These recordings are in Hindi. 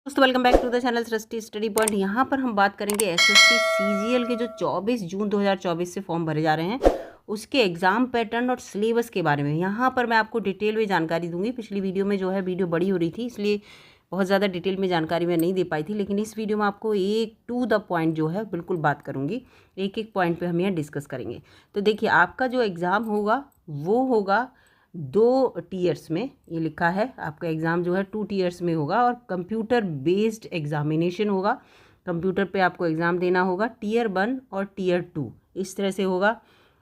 दोस्तों welcome back to the channel Srishti study point. यहाँ पर हम बात करेंगे एसएससी सीजीएल के जो 24 जून 2024 से फॉर्म भरे जा रहे हैं उसके एग्ज़ाम पैटर्न और सिलेबस के बारे में। यहाँ पर मैं आपको डिटेल में जानकारी दूंगी। पिछली वीडियो में जो है वीडियो बड़ी हो रही थी, इसलिए बहुत ज़्यादा डिटेल में जानकारी मैं नहीं दे पाई थी, लेकिन इस वीडियो में आपको एक टू द पॉइंट जो है बिल्कुल बात करूँगी। एक एक पॉइंट पर हम यहाँ डिस्कस करेंगे। तो देखिए, आपका जो एग्ज़ाम होगा वो होगा 2 टीयर्स में। ये लिखा है आपका एग्ज़ाम जो है 2 टीयर्स में होगा और कंप्यूटर बेस्ड एग्जामिनेशन होगा। कंप्यूटर पे आपको एग्ज़ाम देना होगा। टीयर 1 और टीयर 2 इस तरह से होगा।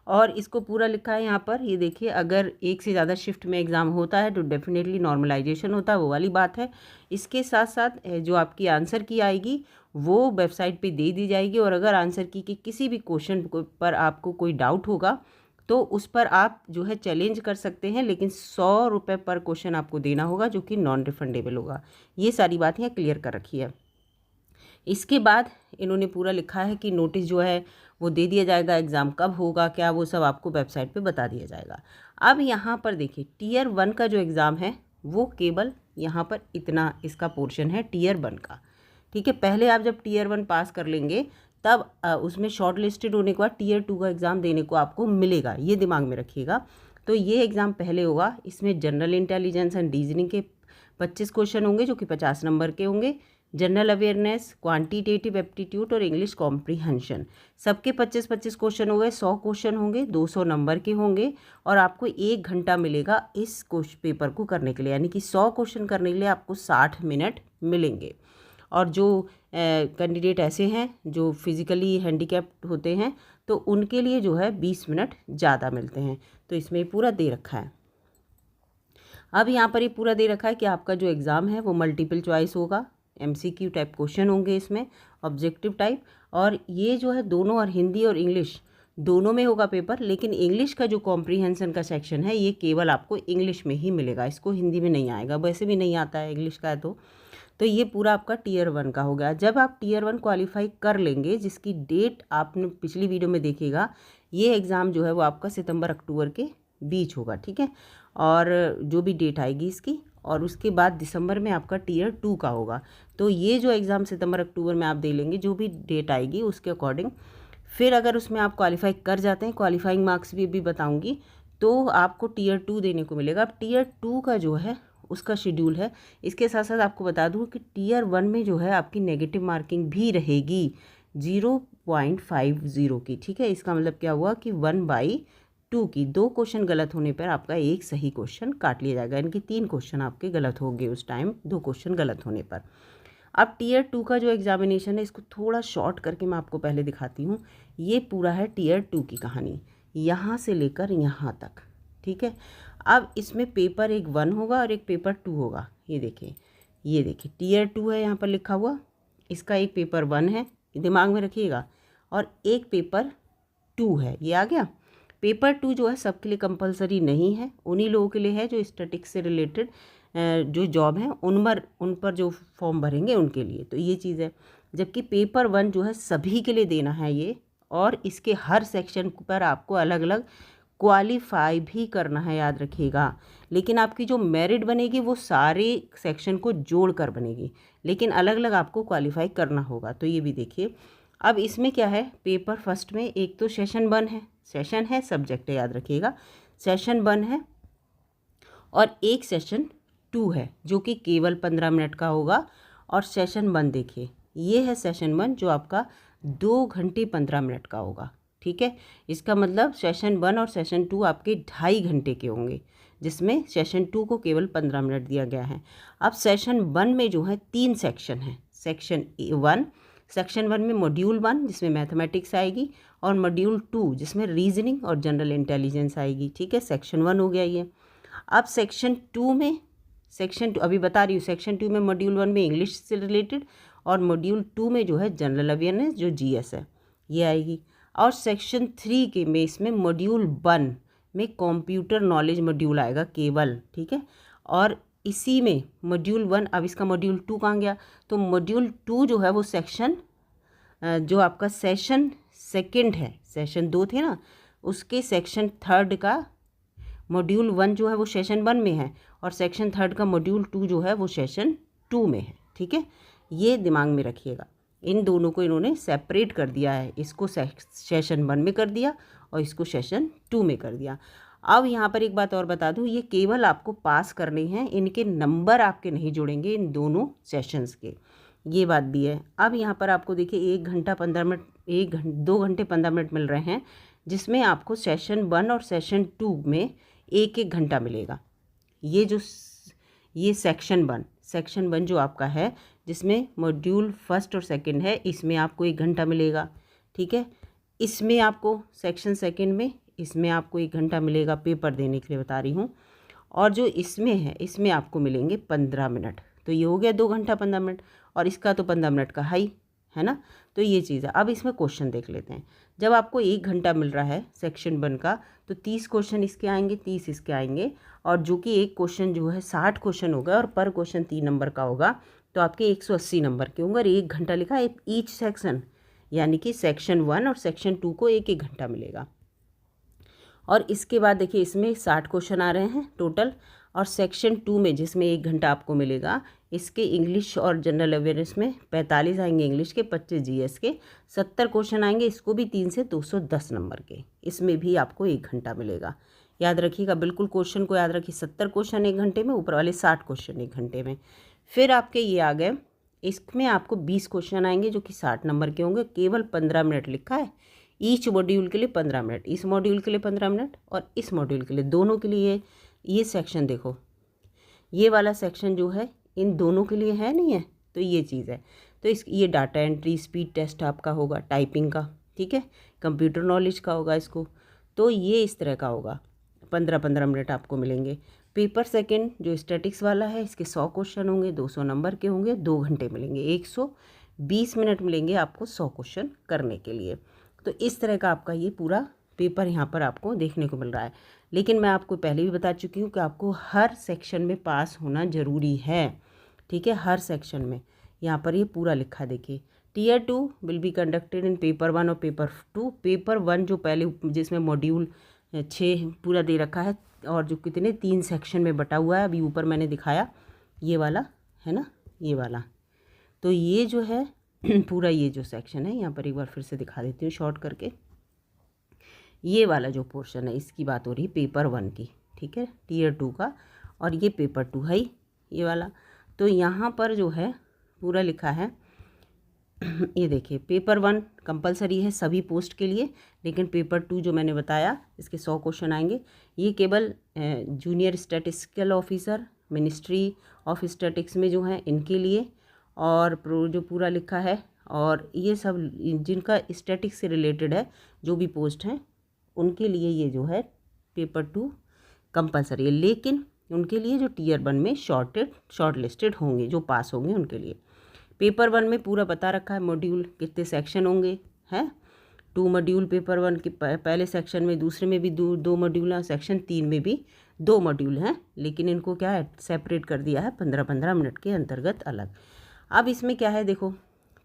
और इसको पूरा लिखा है यहाँ पर, ये देखिए, अगर एक से ज़्यादा शिफ्ट में एग्ज़ाम होता है तो डेफिनेटली नॉर्मलाइजेशन होता है, वो वाली बात है। इसके साथ साथ जो आपकी आंसर की आएगी वो वेबसाइट पे दे दी जाएगी। और अगर आंसर की के किसी भी क्वेश्चन पर आपको कोई डाउट होगा तो उस पर आप जो है चैलेंज कर सकते हैं, लेकिन 100 रुपये पर क्वेश्चन आपको देना होगा, जो कि नॉन रिफंडेबल होगा। ये सारी बात यहाँ क्लियर कर रखी है। इसके बाद इन्होंने पूरा लिखा है कि नोटिस जो है वो दे दिया जाएगा, एग्ज़ाम कब होगा क्या, वो सब आपको वेबसाइट पे बता दिया जाएगा। अब यहाँ पर देखिए, टीयर 1 का जो एग्ज़ाम है वो केवल यहाँ पर इतना इसका पोर्शन है टीयर 1 का। ठीक है, पहले आप जब टीयर 1 पास कर लेंगे तब उसमें शॉर्ट लिस्टेड होने के बाद टीयर 2 का एग्ज़ाम देने को आपको मिलेगा, ये दिमाग में रखिएगा। तो ये एग्ज़ाम पहले होगा। इसमें जनरल इंटेलिजेंस एंड रीजनिंग के 25 क्वेश्चन होंगे, जो कि 50 नंबर के होंगे। जनरल अवेयरनेस, क्वांटिटेटिव एप्टीट्यूड और इंग्लिश कॉम्प्रीहेंशन, सबके 25-25 क्वेश्चन हो गए। 100 क्वेश्चन होंगे, 200 नंबर के होंगे और आपको 1 घंटा मिलेगा इस क्वेश्चन पेपर को करने के लिए। यानी कि 100 क्वेश्चन करने के लिए आपको 60 मिनट मिलेंगे। और जो कैंडिडेट ऐसे हैं जो फिज़िकली हैंडीकैप्ड होते हैं तो उनके लिए जो है 20 मिनट ज़्यादा मिलते हैं। तो इसमें पूरा दे रखा है। अब यहाँ पर ये पूरा दे रखा है कि आपका जो एग्ज़ाम है वो मल्टीपल चॉइस होगा, एमसीक्यू टाइप क्वेश्चन होंगे इसमें, ऑब्जेक्टिव टाइप। और ये जो है दोनों, और हिंदी और इंग्लिश दोनों में होगा पेपर। लेकिन इंग्लिश का जो कॉम्प्रीहेंशन का सेक्शन है ये केवल आपको इंग्लिश में ही मिलेगा, इसको हिंदी में नहीं आएगा। वैसे भी नहीं आता है इंग्लिश का, तो ये पूरा आपका टीयर 1 का हो गया। जब आप टीयर 1 क्वालिफाई कर लेंगे, जिसकी डेट आपने पिछली वीडियो में देखिएगा, ये एग्ज़ाम जो है वो आपका सितंबर अक्टूबर के बीच होगा। ठीक है, और जो भी डेट आएगी इसकी, और उसके बाद दिसंबर में आपका टीयर 2 का होगा। तो ये जो एग्ज़ाम सितंबर अक्टूबर में आप दे लेंगे, जो भी डेट आएगी उसके अकॉर्डिंग, फिर अगर उसमें आप क्वालिफाई कर जाते हैं, क्वालिफाइंग मार्क्स भी बताऊँगी, तो आपको टीयर 2 देने को मिलेगा। अब टीयर 2 का जो है उसका शेड्यूल है। इसके साथ साथ आपको बता दूं कि टीयर 1 में जो है आपकी नेगेटिव मार्किंग भी रहेगी 0.50 की। ठीक है, इसका मतलब क्या हुआ कि 1/2 की 2 क्वेश्चन गलत होने पर आपका एक सही क्वेश्चन काट लिया जाएगा। यानी कि 3 क्वेश्चन आपके गलत होंगे उस टाइम, 2 क्वेश्चन गलत होने पर। अब टीयर 2 का जो एग्जामिनेशन है, इसको थोड़ा शॉर्ट करके मैं आपको पहले दिखाती हूँ। ये पूरा है टीयर 2 की कहानी, यहाँ से लेकर यहाँ तक। ठीक है, अब इसमें पेपर एक 1 होगा और एक पेपर 2 होगा। ये देखिए टीयर 2 है यहाँ पर लिखा हुआ, इसका एक पेपर 1 है, दिमाग में रखिएगा, और एक पेपर 2 है। ये आ गया। पेपर 2 जो है सबके लिए कंपलसरी नहीं है, उन्हीं लोगों के लिए है जो स्टैटिक्स से रिलेटेड जो जॉब है उन पर जो फॉर्म भरेंगे उनके लिए। तो ये चीज़ है। जबकि पेपर 1 जो है सभी के लिए देना है ये, और इसके हर सेक्शन पर आपको अलग अलग क्वालिफाई भी करना है, याद रखिएगा। लेकिन आपकी जो मेरिट बनेगी वो सारे सेक्शन को जोड़कर बनेगी, लेकिन अलग अलग आपको क्वालिफाई करना होगा। तो ये भी देखिए। अब इसमें क्या है, पेपर फर्स्ट में एक तो सेशन 1 है, सेशन है, सब्जेक्ट है, याद रखिएगा। सेशन 1 है और एक सेशन 2 है जो कि केवल 15 मिनट का होगा। और सेशन 1 देखिए, ये है सेशन 1 जो आपका 2 घंटे 15 मिनट का होगा। ठीक है, इसका मतलब सेशन 1 और सेशन 2 आपके 2.5 घंटे के होंगे, जिसमें सेशन 2 को केवल 15 मिनट दिया गया है। अब सेशन 1 में जो है 3 सेक्शन हैं। सेक्शन 1 में मॉड्यूल 1 जिसमें मैथमेटिक्स आएगी, और मॉड्यूल 2 जिसमें रीजनिंग और जनरल इंटेलिजेंस आएगी। ठीक है, सेक्शन 1 हो गया ये। अब सेक्शन 2 अभी बता रही हूँ, सेक्शन 2 में मॉड्यूल 1 में इंग्लिश से रिलेटेड, और मॉड्यूल 2 में जो है जनरल अवेयरनेस जो जीएस है ये आएगी। और सेक्शन 3 के में इसमें मॉड्यूल 1 में कंप्यूटर नॉलेज मॉड्यूल आएगा केवल। ठीक है, और इसी में मॉड्यूल 1, अब इसका मॉड्यूल 2 कहाँ गया, तो मॉड्यूल 2 जो है वो सेक्शन जो आपका सेशन 2 है, सेशन 2 थे ना, उसके सेक्शन 3 का मॉड्यूल 1 जो है वो सेशन 1 में है, और सेक्शन 3 का मॉड्यूल 2 जो है वो सेशन 2 में है। ठीक है, ये दिमाग में रखिएगा। इन दोनों को इन्होंने सेपरेट कर दिया है, इसको सेशन 1 में कर दिया और इसको सेशन 2 में कर दिया। अब यहाँ पर एक बात और बता दूँ, ये केवल आपको पास करने हैं, इनके नंबर आपके नहीं जुड़ेंगे इन दोनों सेशंस के, ये बात भी है। अब यहाँ पर आपको देखिए 1 घंटा 15 मिनट 2 घंटे 15 मिनट मिल रहे हैं, जिसमें आपको सेशन 1 और सेशन 2 में 1-1 घंटा मिलेगा। ये सेक्शन 1 जो आपका है, जिसमें मॉड्यूल 1 और 2 है, इसमें आपको 1 घंटा मिलेगा, ठीक है। इसमें आपको सेक्शन 2 में इसमें आपको 1 घंटा मिलेगा, पेपर देने के लिए बता रही हूँ। और जो इसमें है, इसमें आपको मिलेंगे 15 मिनट, तो ये हो गया 2 घंटा 15 मिनट, और इसका तो 15 मिनट का है ना। तो ये चीज़ है। अब इसमें क्वेश्चन देख लेते हैं। जब आपको 1 घंटा मिल रहा है सेक्शन 1 का, तो 30 क्वेश्चन इसके आएंगे, 30 इसके आएंगे, और जो कि एक क्वेश्चन जो है 60 क्वेश्चन होगा और पर क्वेश्चन 3 नंबर का होगा, तो आपके 180 नंबर के होंगे। और 1 घंटा लिखा है ईच सेक्शन, यानी कि सेक्शन 1 और सेक्शन 2 को 1-1 घंटा मिलेगा। और इसके बाद देखिए इसमें 60 क्वेश्चन आ रहे हैं टोटल, और सेक्शन 2 में जिसमें 1 घंटा आपको मिलेगा, इसके इंग्लिश और जनरल अवेयरनेस में 45 आएंगे इंग्लिश के, 25 जीएस के, 70 क्वेश्चन आएंगे, इसको भी 3 से 210 नंबर के, इसमें भी आपको 1 घंटा मिलेगा। याद रखिएगा, बिल्कुल क्वेश्चन को याद रखिए, 70 क्वेश्चन 1 घंटे में, ऊपर वाले 60 क्वेश्चन 1 घंटे में। फिर आपके ये आ गए, इसमें आपको 20 क्वेश्चन आएंगे जो कि 60 नंबर के होंगे, केवल 15 मिनट लिखा है ईच मॉड्यूल के लिए, 15 मिनट इस मॉड्यूल के लिए 15 मिनट और इस मॉड्यूल के लिए, दोनों के लिए। ये सेक्शन देखो, ये वाला सेक्शन जो है इन दोनों के लिए है नहीं है, तो ये चीज़ है। तो ये डाटा एंट्री, स्पीड टेस्ट आपका होगा, टाइपिंग का, ठीक है, कंप्यूटर नॉलेज का होगा इसको, तो ये इस तरह का होगा, 15-15 मिनट आपको मिलेंगे। पेपर सेकंड जो स्टैटिक्स वाला है, इसके 100 क्वेश्चन होंगे, 200 नंबर के होंगे, 2 घंटे मिलेंगे, 120 मिनट मिलेंगे आपको 100 क्वेश्चन करने के लिए। तो इस तरह का आपका ये पूरा पेपर यहाँ पर आपको देखने को मिल रहा है। लेकिन मैं आपको पहले भी बता चुकी हूँ कि आपको हर सेक्शन में पास होना ज़रूरी है, ठीक है, हर सेक्शन में। यहाँ पर ये पूरा लिखा देखिए, Tier 2 will be conducted in paper 1 और पेपर 2। पेपर 1 जो पहले जिसमें मॉड्यूल 6 पूरा दे रखा है, और जो कितने 3 सेक्शन में बटा हुआ है, अभी ऊपर मैंने दिखाया ये वाला है ना, ये वाला। तो ये जो है पूरा ये जो सेक्शन है, यहाँ पर एक बार फिर से दिखा देती हूँ शॉर्ट करके, ये वाला जो पोर्शन है इसकी बात हो रही है पेपर 1 की, ठीक है, Tier 2 का, और ये पेपर 2 है ये वाला। तो यहाँ पर जो है पूरा लिखा है ये देखिए, पेपर 1 कंपलसरी है सभी पोस्ट के लिए, लेकिन पेपर 2 जो मैंने बताया इसके 100 क्वेश्चन आएंगे, ये केवल junior statistical officer, ministry of statics में जो है इनके लिए, और जो पूरा लिखा है, और ये सब जिनका स्टैटिक्स से रिलेटेड है जो भी पोस्ट हैं उनके लिए ये जो है पेपर 2 कंपलसरी है। लेकिन उनके लिए जो Tier 1 में शॉर्ट लिस्टेड होंगे, जो पास होंगे उनके लिए। पेपर 1 में पूरा बता रखा है मॉड्यूल कितने सेक्शन होंगे, हैं 2 मॉड्यूल पेपर 1 के पहले सेक्शन में, दूसरे में भी 2 मॉड्यूल हैं, सेक्शन 3 में भी 2 मॉड्यूल हैं, लेकिन इनको क्या है सेपरेट कर दिया है 15-15 मिनट के अंतर्गत अलग। अब इसमें क्या है देखो,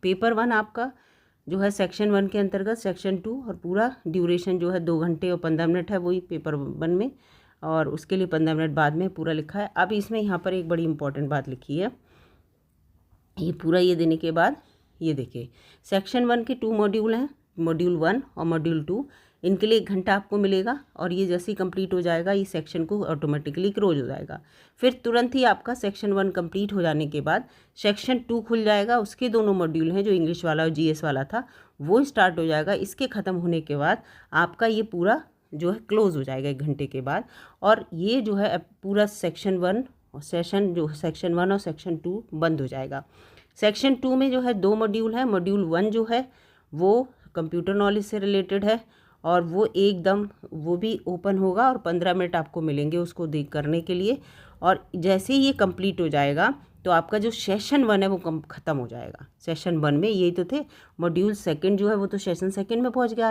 पेपर 1 आपका जो है सेक्शन 1 के अंतर्गत सेक्शन 2, और पूरा ड्यूरेशन जो है 2 घंटे और 15 मिनट है, वही पेपर 1 में, और उसके लिए 15 मिनट बाद में पूरा लिखा है। अब इसमें यहाँ पर एक बड़ी इंपॉर्टेंट बात लिखी है, ये पूरा ये देने के बाद ये देखिए, सेक्शन 1 के 2 मॉड्यूल हैं, मॉड्यूल 1 और मॉड्यूल 2, इनके लिए 1 घंटा आपको मिलेगा, और ये जैसे ही कंप्लीट हो जाएगा ये सेक्शन को ऑटोमेटिकली क्लोज हो जाएगा। फिर तुरंत ही आपका सेक्शन 1 कंप्लीट हो जाने के बाद सेक्शन 2 खुल जाएगा, उसके दोनों मॉड्यूल हैं, जो इंग्लिश वाला और जीएस वाला था वो स्टार्ट हो जाएगा। इसके ख़त्म होने के बाद आपका ये पूरा जो है क्लोज हो जाएगा 1 घंटे के बाद, और ये जो है पूरा सेक्शन 1 और सेक्शन 1 और सेक्शन 2 बंद हो जाएगा। सेक्शन 2 में जो है 2 मॉड्यूल है, मॉड्यूल 1 जो है वो कंप्यूटर नॉलेज से रिलेटेड है, और वो एकदम वो भी ओपन होगा, और 15 मिनट आपको मिलेंगे उसको देख करने के लिए। और जैसे ही ये कंप्लीट हो जाएगा तो आपका जो सेशन 1 है वो ख़त्म हो जाएगा। सेशन 1 में यही तो थे, मॉड्यूल 2 जो है वो तो सेशन 2 में पहुंच गया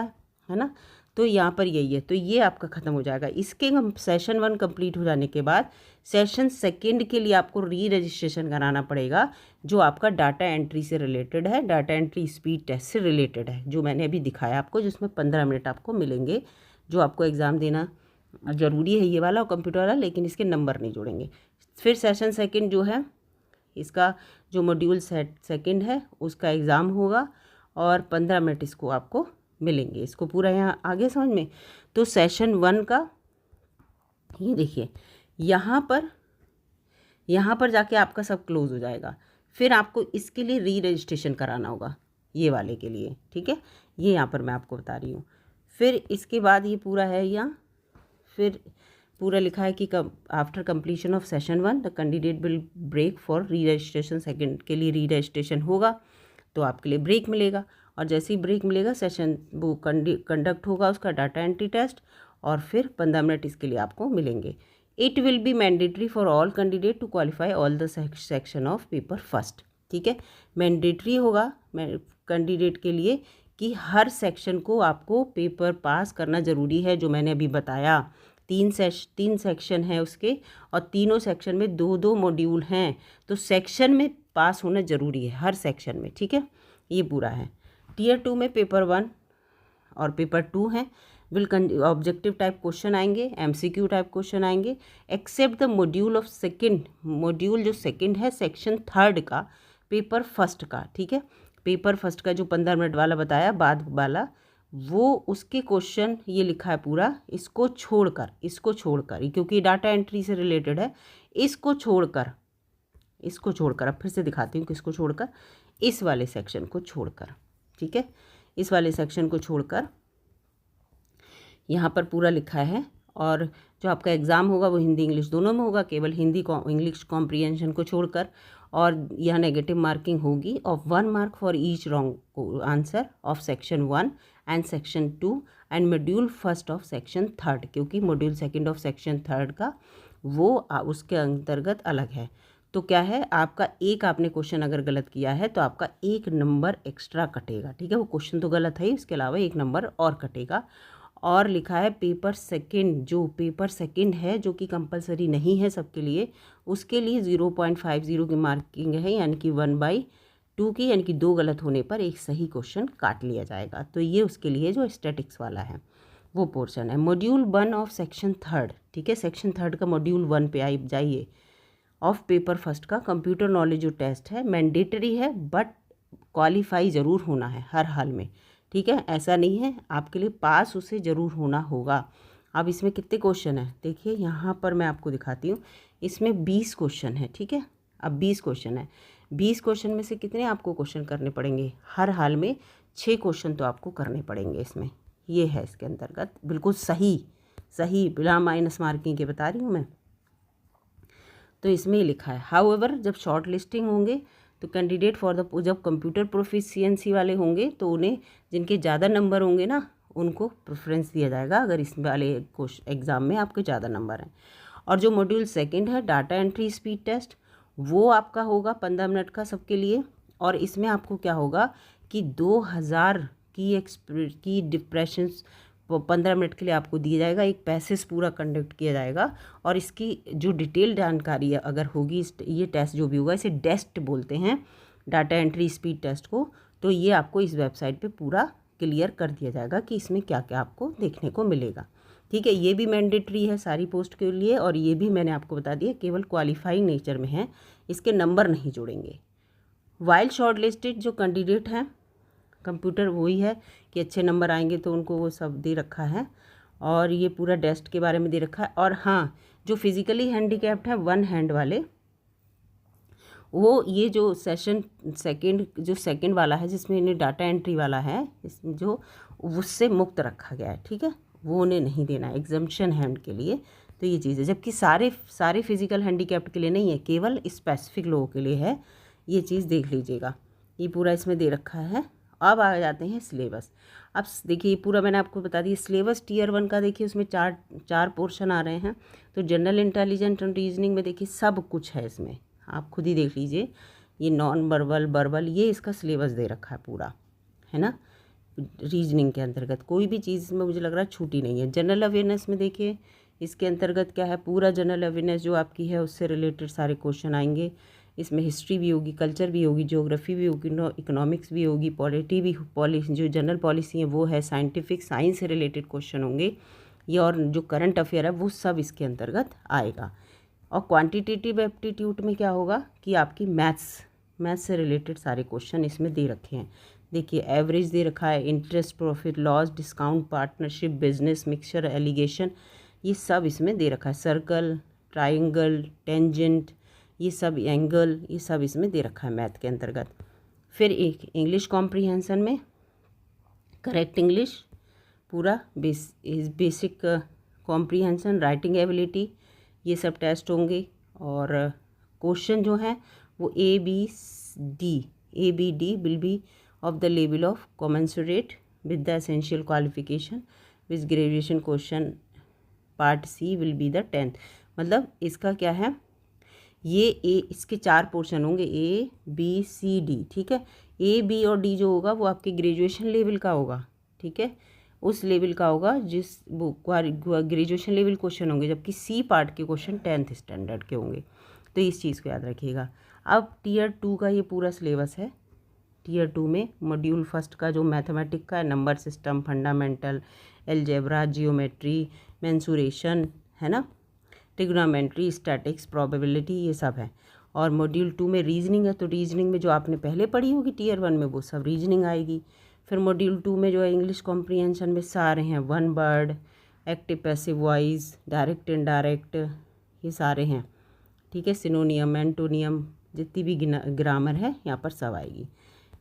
है ना, तो यहाँ पर यही है, तो ये आपका ख़त्म हो जाएगा। इसके सेशन 1 कंप्लीट हो जाने के बाद सेशन 2 के लिए आपको रजिस्ट्रेशन कराना पड़ेगा, जो आपका डाटा एंट्री से रिलेटेड है, डाटा एंट्री स्पीड टेस्ट से रिलेटेड है, जो मैंने अभी दिखाया आपको, जिसमें 15 मिनट आपको मिलेंगे, जो आपको एग्ज़ाम देना ज़रूरी है ये वाला और कंप्यूटर वाला, लेकिन इसके नंबर नहीं जोड़ेंगे। फिर सेशन 2 जो है इसका जो मॉड्यूल सेकंड है उसका एग्ज़ाम होगा और 15 मिनट इसको आपको मिलेंगे। इसको पूरा यहाँ आगे समझ में। तो सेशन 1 का ये देखिए यहाँ पर जाके आपका सब क्लोज हो जाएगा। फिर आपको इसके लिए री रजिस्ट्रेशन कराना होगा ये वाले के लिए, ठीक है। ये यहाँ पर मैं आपको बता रही हूँ। फिर इसके बाद ये पूरा है यहाँ, फिर पूरा लिखा है कि after completion of session 1 the candidate will break for re registration. Second के लिए री रजिस्ट्रेशन होगा तो आपके लिए ब्रेक मिलेगा, और जैसे ही ब्रेक मिलेगा सेशन वो कंडक्ट होगा उसका डाटा एंट्री टेस्ट, और फिर 15 मिनट इसके लिए आपको मिलेंगे। It will be mandatory for all candidate to qualify all the section of paper first, ठीक है। मैंडेटरी होगा कैंडिडेट के लिए कि हर सेक्शन को आपको पेपर पास करना ज़रूरी है। जो मैंने अभी बताया 3 सेक्शन है उसके, और तीनों सेक्शन में 2-2 मॉड्यूल हैं, तो सेक्शन में पास होना ज़रूरी है हर सेक्शन में, ठीक है। ये पूरा है। टियर 2 में पेपर 1 और पेपर 2 हैं। ऑब्जेक्टिव टाइप क्वेश्चन आएंगे, एमसीक्यू टाइप क्वेश्चन आएंगे, except the module of second. Module जो सेकंड है सेक्शन 3 का, पेपर फर्स्ट का, ठीक है। पेपर फर्स्ट का जो 15 मिनट वाला बताया बाद वाला, वो उसके क्वेश्चन ये लिखा है पूरा, इसको छोड़कर क्योंकि डाटा एंट्री से रिलेटेड है, इसको छोड़कर अब फिर से दिखाती हूँ किसको छोड़कर, इस वाले सेक्शन को छोड़कर, ठीक है। इस वाले सेक्शन को छोड़कर यहाँ पर पूरा लिखा है। और जो आपका एग्ज़ाम होगा वो हिंदी इंग्लिश दोनों में होगा, केवल हिंदी इंग्लिश कॉम्प्रिहेंशन को छोड़कर। और यह नेगेटिव मार्किंग होगी of 1 mark for each wrong answer of section 1 and section 2 and module first of section 3, क्योंकि मॉड्यूल सेकंड ऑफ सेक्शन 3 का वो उसके अंतर्गत अलग है। तो क्या है, आपका एक आपने क्वेश्चन अगर गलत किया है तो आपका 1 नंबर एक्स्ट्रा कटेगा, ठीक है। वो क्वेश्चन तो गलत है, इसके अलावा 1 नंबर और कटेगा। और लिखा है पेपर सेकंड, जो पेपर सेकंड है जो कि कंपलसरी नहीं है सबके लिए, उसके लिए 0.50 की मार्किंग है, यानी कि 1/2 की, यानी कि 2 गलत होने पर एक सही क्वेश्चन काट लिया जाएगा। तो ये उसके लिए जो स्टैटिक्स वाला है वो पोर्शन है। मॉड्यूल 1 ऑफ सेक्शन 3, ठीक है। सेक्शन 3 का मॉड्यूल 1 पे आई जाइए। ऑफ पेपर फर्स्ट का कंप्यूटर नॉलेज जो टेस्ट है मैंडेटरी है, बट क्वालिफाई ज़रूर होना है हर हाल में, ठीक है। ऐसा नहीं है, आपके लिए पास उसे ज़रूर होना होगा। अब इसमें कितने क्वेश्चन हैं देखिए, यहाँ पर मैं आपको दिखाती हूँ। इसमें 20 क्वेश्चन है, ठीक है। अब 20 क्वेश्चन है, 20 क्वेश्चन में से कितने आपको क्वेश्चन करने पड़ेंगे, हर हाल में 6 क्वेश्चन तो आपको करने पड़ेंगे इसमें। ये है इसके अंतर्गत बिल्कुल सही बिना माइनस मार्किंग के बता रही हूँ मैं। तो इसमें लिखा है हाउएवर जब शॉर्ट लिस्टिंग होंगे तो कैंडिडेट फॉर द, जब कंप्यूटर प्रोफिशिएंसी वाले होंगे तो उन्हें जिनके ज़्यादा नंबर होंगे ना उनको प्रेफरेंस दिया जाएगा, अगर इस वाले एग्ज़ाम में आपके ज़्यादा नंबर हैं। और जो मॉड्यूल सेकंड है डाटा एंट्री स्पीड टेस्ट, वो आपका होगा 15 मिनट का सबके लिए। और इसमें आपको क्या होगा कि 2000 की डिप्रेशन 15 मिनट के लिए आपको दिया जाएगा, एक पैसेज पूरा कंडक्ट किया जाएगा। और इसकी जो डिटेल जानकारी अगर होगी, ये टेस्ट जो भी होगा इसे डेस्ट बोलते हैं, डाटा एंट्री स्पीड टेस्ट को, तो ये आपको इस वेबसाइट पे पूरा क्लियर कर दिया जाएगा कि इसमें क्या क्या आपको देखने को मिलेगा, ठीक है। ये भी मैंडेटरी है सारी पोस्ट के लिए, और ये भी मैंने आपको बता दिया केवल क्वालिफाइंग नेचर में है, इसके नंबर नहीं जुड़ेंगे। वाइल्ड शॉर्ट लिस्टेड जो कैंडिडेट हैं कंप्यूटर, वही है कि अच्छे नंबर आएंगे तो उनको वो सब दे रखा है, और ये पूरा टेस्ट के बारे में दे रखा है। और हाँ, जो फिज़िकली हैंडीकैप्ड है 1 हैंड वाले, वो ये जो सेकंड वाला है जिसमें इन्हें डाटा एंट्री वाला है, इसमें जो उससे मुक्त रखा गया है, ठीक है, वो उन्हें नहीं देना है, एग्जम्पशन है उनके लिए। तो ये चीज़ है, जबकि सारे फिज़िकल हैंडीकैप्ड के लिए नहीं है, केवल स्पेसिफिक लोगों के लिए है। ये चीज़ देख लीजिएगा, ये पूरा इसमें दे रखा है। अब आ जाते हैं सिलेबस। अब देखिए पूरा मैंने आपको बता दिया सिलेबस। टियर 1 का देखिए उसमें चार पोर्शन आ रहे हैं। तो जनरल इंटेलिजेंस एंड रीजनिंग में देखिए सब कुछ है इसमें, आप खुद ही देख लीजिए। ये नॉन वर्बल ये इसका सिलेबस दे रखा है पूरा, है ना। रीजनिंग के अंतर्गत कोई भी चीज़ में मुझे लग रहा है छूटी नहीं है। जनरल अवेयरनेस में देखिए इसके अंतर्गत क्या है, पूरा जनरल अवेयरनेस जो आपकी है उससे रिलेटेड सारे क्वेश्चन आएंगे। इसमें हिस्ट्री भी होगी, कल्चर भी होगी, ज्योग्राफी भी होगी, इकोनॉमिक्स भी होगी, पॉलिटी भी, जो जनरल पॉलिसी है वो है, साइंटिफिक साइंस से रिलेटेड क्वेश्चन होंगे ये, और जो करंट अफेयर है वो सब इसके अंतर्गत आएगा। और क्वांटिटेटिव एप्टीट्यूड में क्या होगा कि आपकी मैथ्स से रिलेटेड सारे क्वेश्चन इसमें दे रखे हैं। देखिए एवरेज दे रखा है, interest, profit, loss, discount, partnership, business, mixture, alligation, ये सब इसमें दे रखा है। सर्कल, ट्राइंगल, टेंजेंट, ये सब एंगल, ये सब इसमें दे रखा है मैथ के अंतर्गत। फिर एक इंग्लिश कॉम्प्रीहेंशन में करेक्ट इंग्लिश, पूरा बेसिक कॉम्प्रीहेंशन, राइटिंग एबिलिटी, ये सब टेस्ट होंगे। और क्वेश्चन जो है वो ABD will be of the level of commensurate with the essential qualification with graduation. Question part C will be the 10th। मतलब इसका क्या है, ये इसके 4 पोर्शन होंगे, ABCD, ठीक है। A, B और D जो होगा वो आपके ग्रेजुएशन लेवल का होगा, ठीक है, उस लेवल का होगा जिस वो ग्रेजुएशन लेवल क्वेश्चन होंगे, जबकि C पार्ट के क्वेश्चन 10th स्टैंडर्ड के होंगे। तो इस चीज़ को याद रखिएगा। अब टियर 2 का ये पूरा सिलेबस है। टियर 2 में मॉड्यूल फर्स्ट का जो मैथमेटिक का है, number system, fundamental, algebra, geometry, mensuration, है ना, ट्रिग्नोमेट्री, स्टैटिक्स, प्रोबेबिलिटी, ये सब है। और मॉड्यूल 2 में रीजनिंग है, तो रीजनिंग में जो आपने पहले पढ़ी होगी टियर 1 में वो सब रीजनिंग आएगी। फिर मॉड्यूल 2 में जो है इंग्लिश कॉम्प्रीहेंशन में सारे हैं, one word, active passive voice, direct indirect, ये सारे हैं, ठीक है। सिनोनियम, एंटोनियम, जितनी भी ग्रामर है यहाँ पर सब आएगी।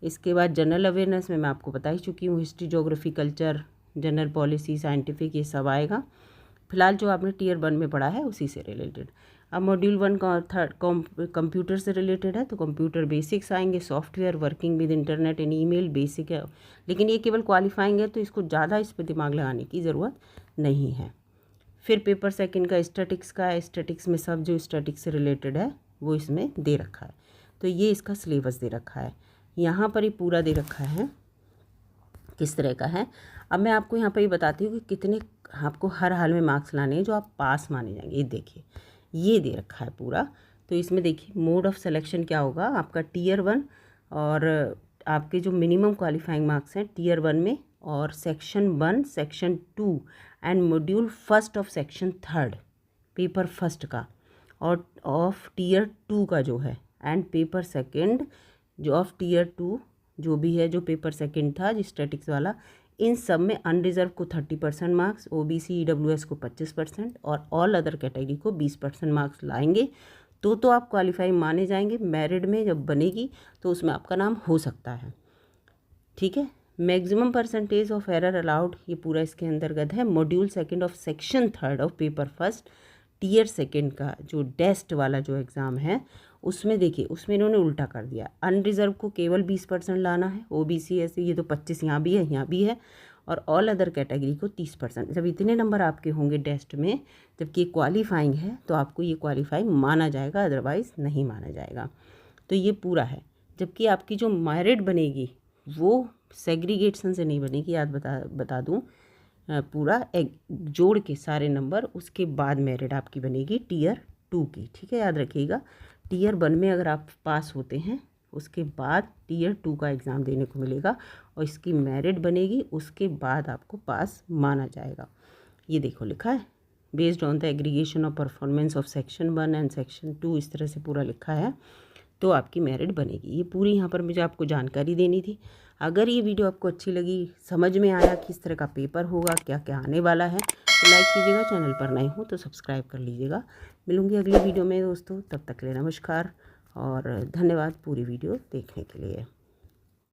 इसके बाद जनरल अवेयरनेस में मैं आपको बता ही चुकी हूँ, history, geography, culture, general policy, scientific, ये सब आएगा। फिलहाल जो आपने टियर 1 में पढ़ा है उसी से रिलेटेड। अब मॉड्यूल 1 का थर्ड कंप्यूटर से रिलेटेड है, तो कंप्यूटर बेसिक्स आएंगे, software, working with internet and email, basic है, लेकिन ये केवल क्वालिफाइंग है तो इसको ज़्यादा इस पर दिमाग लगाने की ज़रूरत नहीं है। फिर पेपर सेकंड का स्टैटिक्स का है, स्टैटिक्स में सब जो स्टैटिक्स से रिलेटेड है वो इसमें दे रखा है। तो ये इसका सिलेबस दे रखा है, यहाँ पर ही पूरा दे रखा है किस तरह का है। अब मैं आपको यहाँ पर ये बताती हूँ कि कितने आपको हर हाल में मार्क्स लाने हैं जो आप पास माने जाएंगे। ये देखिए ये दे रखा है पूरा। तो इसमें देखिए मोड ऑफ सिलेक्शन क्या होगा आपका टियर 1, और आपके जो मिनिमम क्वालिफाइंग मार्क्स हैं टियर 1 में, और section 1, section 2 and module first of section 3 paper first का, और ऑफ टियर 2 का जो है, एंड पेपर सेकंड जो ऑफ टियर 2 जो भी है, जो पेपर सेकंड था जो स्टैटिक्स वाला, इन सब में अनरिजर्व को 30% मार्क्स, OBC EWS को 25% और ऑल अदर कैटेगरी को 20% मार्क्स लाएंगे तो आप क्वालिफाई माने जाएंगे। मेरिट में जब बनेगी तो उसमें आपका नाम हो सकता है, ठीक है। Maximum percentage of error allowed, ये पूरा इसके अंतर्गत है। Module second of section 3 of paper first tier second का जो टेस्ट वाला जो एग्ज़ाम है उसमें देखिए उसमें इन्होंने उल्टा कर दिया, अनरिजर्व को केवल 20% लाना है, OBC ऐसे ये तो 25 यहाँ भी है, यहाँ भी है, और ऑल अदर कैटेगरी को 30%। जब इतने नंबर आपके होंगे टेस्ट में, जबकि क्वालिफाइंग है तो आपको ये क्वालिफाइंग माना जाएगा, अदरवाइज़ नहीं माना जाएगा। तो ये पूरा है। जबकि आपकी जो मेरिट बनेगी वो सेग्रीगेशन से नहीं बनेगी, याद बता दूँ, पूरा एक जोड़ के सारे नंबर, उसके बाद मेरिट आपकी बनेगी टियर 2 की, ठीक है, याद रखिएगा। टियर 1 में अगर आप पास होते हैं उसके बाद टियर 2 का एग्ज़ाम देने को मिलेगा और इसकी मेरिट बनेगी, उसके बाद आपको पास माना जाएगा। ये देखो लिखा है based on the aggregation of performance of section 1 and section 2, इस तरह से पूरा लिखा है, तो आपकी मेरिट बनेगी। ये पूरी यहाँ पर मुझे आपको जानकारी देनी थी। अगर ये वीडियो आपको अच्छी लगी, समझ में आया किस तरह का पेपर होगा, क्या क्या आने वाला है, तो लाइक कीजिएगा, चैनल पर नए हो तो सब्सक्राइब कर लीजिएगा। मिलूंगी अगली वीडियो में दोस्तों, तब तक के लिए नमस्कार और धन्यवाद पूरी वीडियो देखने के लिए।